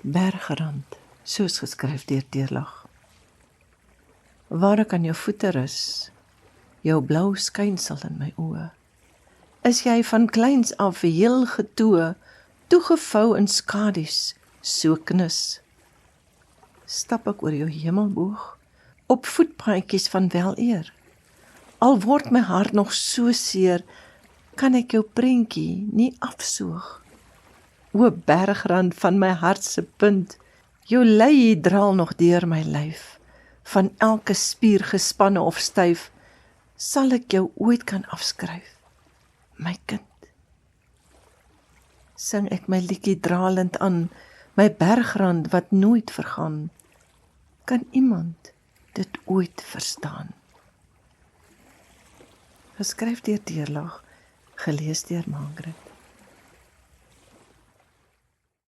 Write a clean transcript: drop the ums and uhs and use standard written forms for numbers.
Bergrand, soos geskryf deur Deurlag. Waar ek aan jou voete rus, jou blou skynsel in my oë, is jy van kleins af heel getoe, toegevou in skadu's, so knus. Stap ek oor jou hemelboog, op voetpaadjies van weleer. Al word my hart nog so seer, kan ek jou prentjie nie afsoog. O bergrand van my hart se punt, jou lei draal nog deur my lyf, van elke spier gespanne of styf, sal ek jou ooit kan afskryf, my kind. Sing ek my liedjie dralend aan, my bergrand wat nooit vergaan, kan iemand dit ooit verstaan? Geskryf deur Deurlag, gelees deur Margaret.